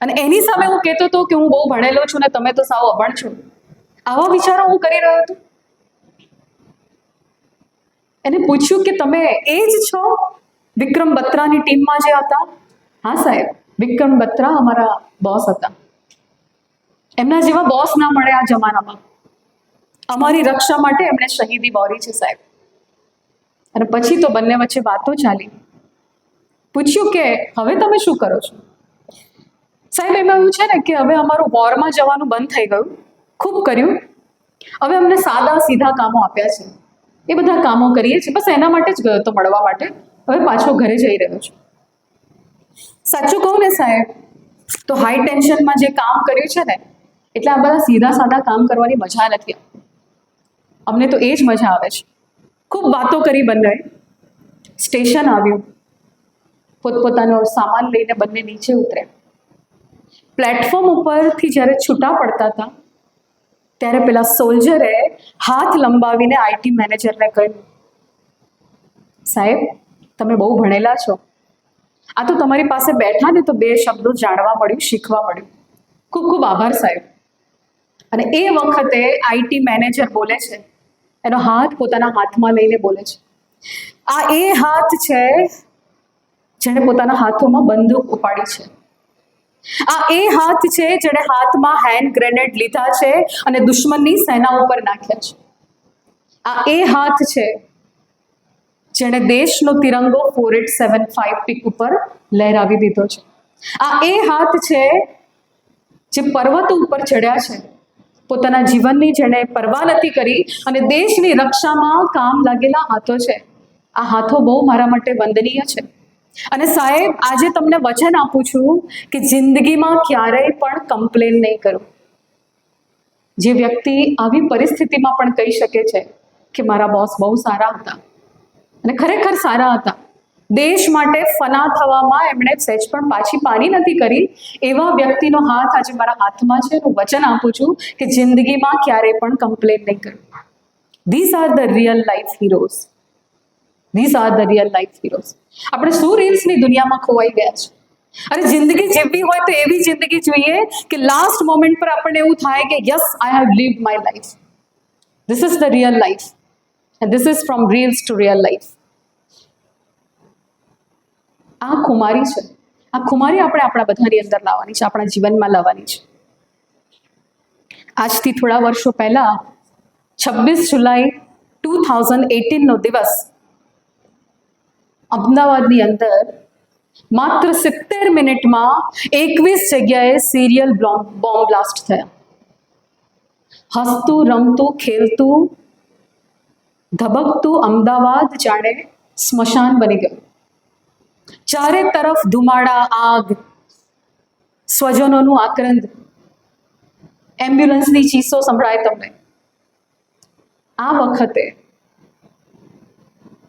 અને એની સામે હું કહેતો હતો કે હું બહુ ભણેલો છું ને તમે તો સાવ અભણ છો. આવા વિચારો હું કરી રહ્યો હતો. એને પૂછ્યું કે તમે એ જ છો વિક્રમ બત્રાની ટીમમાં જે હતા? હા સાહેબ, વિક્રમ બત્રા અમારા બોસ હતા. એમના જેવા બોસ ના મળે આ જમાનામાં. અમારી રક્ષા માટે એમણે શહીદી વહોરી છે. સાહેબ, અને પછી તો બંને વચ્ચે વાતો ચાલી. પૂછ્યું કે હવે તમે શું કરો છો? સાહેબ, એમાં એવું છે ને કે હવે અમારું વોરમાં જવાનું બંધ થઈ ગયું. ખૂબ કર્યું. હવે અમને સાદા સીધા કામો આપ્યા છે. એ બધા કામો કરીએ છીએ. બસ એના માટે જ ગયો તો મળવા માટે. હવે પાછો ઘરે જઈ રહ્યો છું. સાચું કહું ને સાહેબ, તો હાઈ ટેન્શનમાં જે કામ કર્યું છે ને, એટલે આ બધા સીધા સાદા કામ કરવાની મજા નથી. અમને તો એ જ મજા આવે છે. ખૂબ વાતો કરી બંને. સ્ટેશન આવ્યું. પોતપોતાનો સામાન લઈને બંને નીચે ઉતર્યા. પ્લેટફોર્મ ઉપરથી જ્યારે છૂટા પડતા હતા ત્યારે પેલા સોલ્જરે હાથ લંબાવીને IT મેનેજરને કહ્યું, સાહેબ, તમે બહુ ભણેલા છો. આ તો તમારી પાસે બેઠા ને તો 2 શબ્દો જાણવા મળ્યું, શીખવા મળ્યું. ખૂબ ખૂબ આભાર સાહેબ. અને એ વખતે IT મેનેજર બોલે છે, એનો હાથ પોતાના હાથમાં લઈને બોલે છે, આ એ હાથ છે જેણે પોતાના હાથોમાં બંદૂક ઉપાડી છે. આ એ હાથ છે જેણે હાથમાં હેન્ડ ગ્રેનેડ લીધા છે અને દુશ્મનની સેના ઉપર નાખ્યા છે. આ એ હાથ છે જેણે દેશનો તિરંગો 4875 PIC ઉપર લહેરાવી દીધો છે. આ એ હાથ છે જે પર્વતો ઉપર ચડ્યા છે. પોતાના જીવનની જેણે પરવા નથી કરી અને દેશની રક્ષામાં કામ લાગેલા હાથો છે. આ હાથો બહુ મારા માટે વંદનીય છે. અને સાહેબ, આજે તમને વચન આપું છું કે જિંદગીમાં ક્યારેય પણ કમ્પ્લેન નહીં કરો. જે વ્યક્તિ આવી પરિસ્થિતિમાં પણ કહી શકે છે કે મારા બોસ બહુ સારા હતા અને ખરેખર સારા હતા, દેશ માટે ફના થવામાં એમણે સહેજ પણ પાછી પાની નથી કરી, એવા વ્યક્તિનો હાથ આજે મારા હાથમાં છે. હું વચન આપું છું કે જિંદગીમાં ક્યારેય પણ કમ્પ્લેન નહીં કરો. These are the real life heroes. These are the real life heroes. આપણે શું રીલ્સની દુનિયામાં ખોવાઈ ગયા છે. અરે, જિંદગી જીવવી હોય તો એવી જિંદગી જોઈએ કે લાસ્ટ મોમેન્ટ પર આપણને એવું થાય કે yes, I have lived my life. This is the real life and this is from reels to real life. આ ખુમારી છે. આ ખુમારી આપણે આપણા બધાની અંદર લાવવાની છે, આપણા જીવનમાં લાવવાની છે. આજથી થોડા વર્ષો પહેલા 26 જુલાઈ 2018 નો દિવસ અમદાવાદની અંદર માત્ર 70 મિનિટમાં 21 જગ્યાએ સિરિયલ બોમ્બ બ્લાસ્ટ થયા. હસતું, રમતું, ખેલતું, ધબકતું અમદાવાદ જાણે સ્મશાન બની ગયું. ચારે તરફ ધુમાડા, આગ, સ્વજનોનું આક્રંદ, એમ્બ્યુલન્સની ચીસો સંભળાય તમને. આ વખતે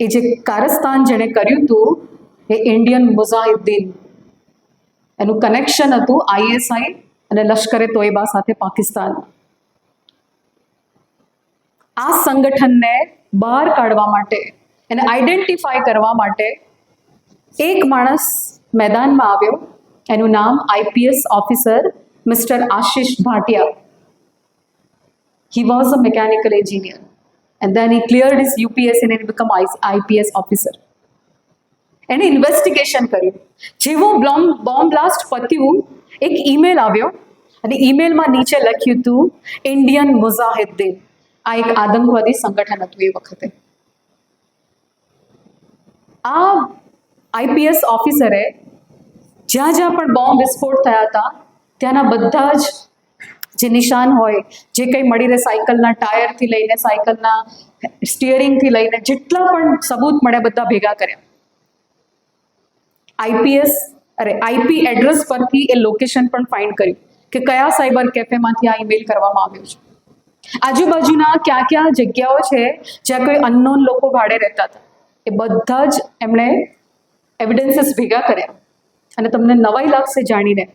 એ જે કારસ્તાન જેણે કર્યું હતું એ ઇન્ડિયન મુજાહિદ્દીન, એનું કનેક્શન હતું ISI અને લશ્કરે તોયબા સાથે પાકિસ્તાન. આ સંગઠનને બહાર કાઢવા માટે, એને આઈડેન્ટિફાય કરવા માટે એક માણસ મેદાનમાં આવ્યો. એનું નામ IPS officer mister Ashish Bhatia. He was a mechanical engineer. and then he cleared his UPSC and he become IPS officer. એને ઇન્વેસ્ટિગેશન કર્યું. જેવો બોમ્બ બ્લાસ્ટ પત્યું, એક ઈમેલ આવ્યો અને ઈમેલમાં નીચે લખ્યું હતું ઇન્ડિયન મુજાહિદ્દીન. આ એક આતંકવાદી સંગઠન હતું એ વખતે. આ IPS ઓફિસરે જ્યાં જ્યાં પણ બોમ્બ વિસ્ફોટ થયા હતા ત્યાંના બધા જ જે નિશાન હોય, જે કંઈ મળી રહે, સાયકલના ટાયરથી લઈને સાયકલના સ્ટિયરિંગથી લઈને જેટલા પણ સબૂત મળે બધા ભેગા કર્યા. IP એડ્રેસ પરથી એ લોકેશન પણ ફાઇન્ડ કર્યું કે કયા સાયબર કેફેમાંથી આ ઈમેલ કરવામાં આવ્યો છે. આજુબાજુના ક્યાં ક્યાં જગ્યાઓ છે જ્યાં કોઈ અનનોન લોકો ભાડે રહેતા હતા, એ બધા જ એમણે એવિડન્સીસ ભેગા કર્યા. અને તમને નવાઈ લાગશે જાણીને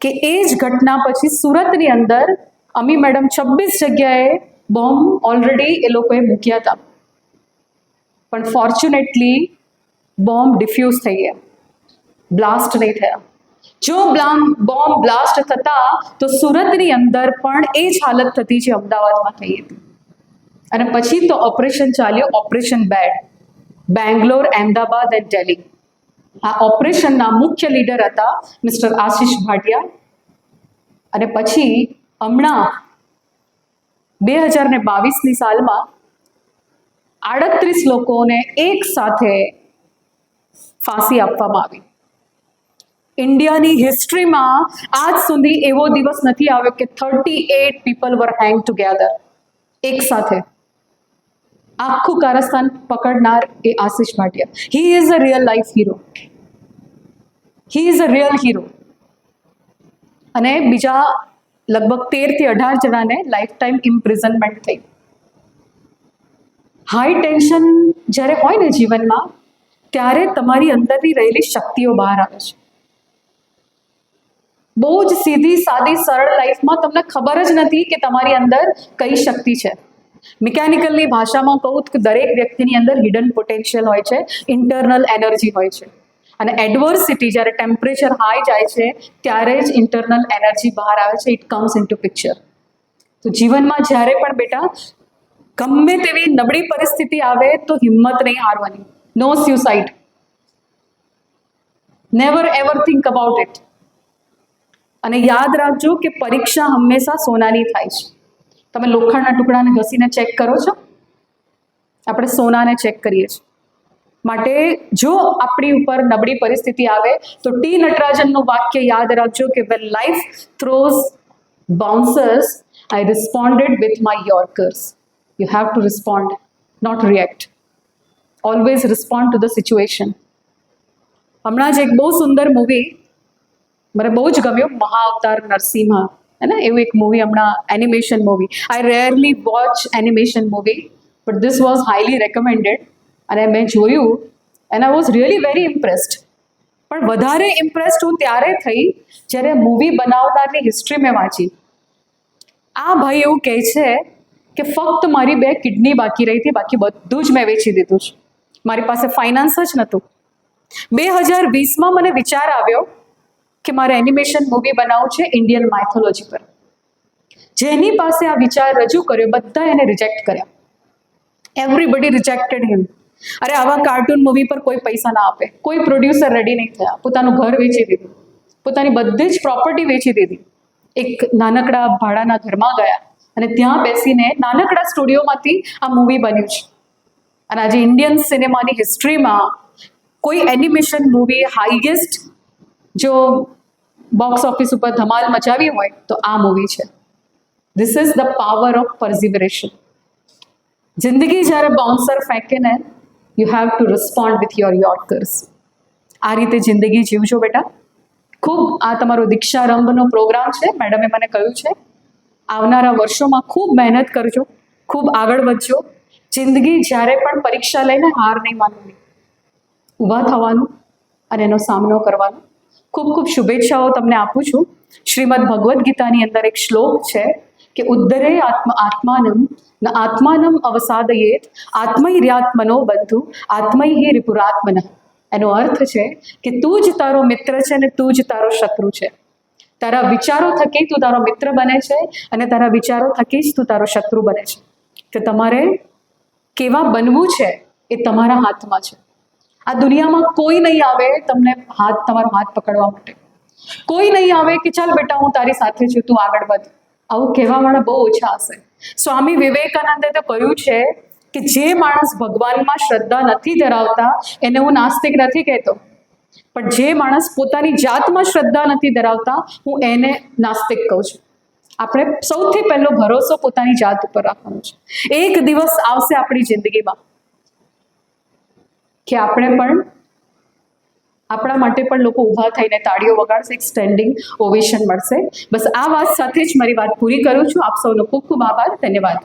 કે એ જ ઘટના પછી સુરતની અંદર અમી મેડમ 26 જગ્યાએ બોમ્બ ઓલરેડી એ લોકોએ મૂક્યા હતા, પણ ફોર્ચ્યુનેટલી બોમ્બ ડિફ્યુઝ થઈ ગયા, બ્લાસ્ટ નહીં થયા. જો બોમ્બ બ્લાસ્ટ થતા તો સુરતની અંદર પણ એ જ હાલત થતી જે અમદાવાદમાં થઈ હતી. અને પછી તો ઓપરેશન ચાલ્યું, operation bed, Bangalore, Ahmedabad and Delhi. આ ઓપરેશનના મુખ્ય લીડર હતા મિસ્ટર આશિષ ભાટિયા. અને પછી હમણાં 2022ની સાલમાં 38 લોકોને એક સાથે ફાંસી આપવામાં આવી. ઇન્ડિયાની હિસ્ટ્રીમાં આજ સુધી એવો દિવસ નથી આવ્યો કે 38 પીપલ વર હેંગ ટુગેધર એક સાથે. આખું કારસ્તાન પકડનાર એ Ashish Bhatia. He is a real life hero. He is a real hero. અને બીજા લગભગ 13 થી 18 જણાને લાઈફ ટાઈમ ઇમ્પ્રિઝનમેન્ટ થઈ. હાઈ ટેન્શન જ્યારે હોય ને જીવનમાં, ત્યારે તમારી અંદરની રહેલી શક્તિઓ બહાર આવે છે. બહુ જ સીધી સાદી સરળ લાઈફમાં તમને ખબર જ નથી કે તમારી અંદર કઈ શક્તિ છે. મિકેનિકલની ભાષામાં કહું તો દરેક વ્યક્તિની અંદર હિડન પોટેન્શિયલ હોય છે, ઇન્ટરનલ એનર્જી હોય છે. અને એડવર્સિટી જ્યારે ટેમ્પરેચર હાઈ જાય છે ત્યારે જ ઇન્ટરનલ એનર્જી બહાર આવે છે, it comes in to picture. તો જીવનમાં જ્યારે પણ બેટા ગમે તેવી નબળી પરિસ્થિતિ આવે તો હિંમત નહીં હારવાની. No suicide. Never ever think about it. અને યાદ રાખજો કે પરીક્ષા હંમેશા સોનાની થાય છે. તમે લોખંડના ટુકડાને ઘસીને ચેક કરો છો, આપણે સોનાને ચેક કરીએ છીએ. માટે જો આપણી ઉપર નબળી પરિસ્થિતિ આવે તો ટી નટરાજનનું વાક્ય યાદ રાખજો કે when life throws bouncers, I responded with my yorkers. You have to respond, not react. Always respond to the situation. હમણાં જ એક બહુ સુંદર મૂવી મને બહુ જ ગમ્યું, મહાઅવતાર નરસિંહા, હે ને, એવું એક મૂવી હમણાં, animation movie. I rarely watch animation movie, but this was highly recommended. અને મેં જોયું and I was really very impressed. પણ વધારે ઇમ્પ્રેસ્ડ હું ત્યારે થઈ જ્યારે મૂવી બનાવનારની હિસ્ટ્રી મેં વાંચી. આ ભાઈ એવું કહે છે કે ફક્ત મારી 2 કિડની બાકી રહી હતી, બાકી બધું જ મેં વેચી દીધું છે. મારી પાસે ફાઇનાન્સ જ નહોતું. 2020માં મને વિચાર આવ્યો કે મારે એનિમેશન મૂવી બનાવવું છે ઇન્ડિયન માઇથોલોજી પર. જેની પાસે આ વિચાર રજૂ કર્યો બધા એને રિજેક્ટ કર્યા. એવરીબડી રિજેક્ટેડ હિમ. અરે આવા કાર્ટૂન મૂવી પર કોઈ પૈસા ના આપે. કોઈ પ્રોડ્યુસર રેડી નહીં થયા. પોતાનું ઘર વેચી દીધું, પોતાની બધી જ પ્રોપર્ટી વેચી દીધી. એક નાનકડા ભાડાના ઘરમાં ગયા અને ત્યાં બેસીને નાનકડા સ્ટુડિયોમાંથી આ મૂવી બન્યું છે. અને આજે ઇન્ડિયન સિનેમાની હિસ્ટ્રીમાં કોઈ એનિમેશન મૂવી હાઈએસ્ટ જો બોક્સ ઓફિસ ઉપર ધમાલ મચાવી હોય તો આ મૂવી છે. This is the power of perseverance. જિંદગી જ્યારે બાઉન્સર ફેંકે ને, you have to respond with your yorkers. આ રીતે જિંદગી જીવજો બેટા. ખૂબ આ તમારો દીક્ષારંભનો પ્રોગ્રામ છે, મેડમે મને કહ્યું છે. આવનારા વર્ષોમાં ખૂબ મહેનત કરજો, ખૂબ આગળ વધજો. જિંદગી જ્યારે પણ પરીક્ષા લઈને હાર નહીં માનવાની, ઊભા થવાનું અને એનો સામનો કરવાનો. ખૂબ ખૂબ શુભેચ્છાઓ તમને આપું છું. શ્રીમદ ભગવદ્ ગીતાની અંદર એક શ્લોક છે કે ઉદ્ધરે આત્માનમ અવસાદયેત આત્મૈર્યાત્મનો બંધુ આત્મૈહિ રિપુરાત્મનઃ. એનો અર્થ છે કે તું જ તારો મિત્ર છે અને તું જ તારો શત્રુ છે. તારા વિચારો થકી તું તારો મિત્ર બને છે અને તારા વિચારો થકી જ તું તારો શત્રુ બને છે. કે તમારે કેવા બનવું છે એ તમારા હાથમાં છે. આ દુનિયામાં કોઈ નહીં આવે તમને તમારો હાથ પકડવા માટે. કોઈ નહીં આવે કે ચાલ બેટા હું તારી સાથે છું, તું આગળ વધ. આવું કહેવાવાળા બહુ ઓછા હશે. સ્વામી વિવેકાનંદે તો કહ્યું છે કે જે માણસ ભગવાનમાં શ્રદ્ધા નથી ધરાવતા એને હું નાસ્તિક નથી કહેતો, પણ જે માણસ પોતાની જાતમાં શ્રદ્ધા નથી ધરાવતા હું એને નાસ્તિક કહું છું. આપણે સૌથી પહેલો ભરોસો પોતાની જાત ઉપર રાખવાનો છે. એક દિવસ આવશે આપણી જિંદગીમાં કે આપણે પણ આપણા માટે પણ લોકો ઊભા થઈને તાળીઓ વગાડશે, એક સ્ટેન્ડિંગ ઓવેશન મળશે. બસ આ વાત સાથે જ મારી વાત પૂરી કરું છું. આપ સૌનો ખૂબ ખૂબ આભાર. ધન્યવાદ.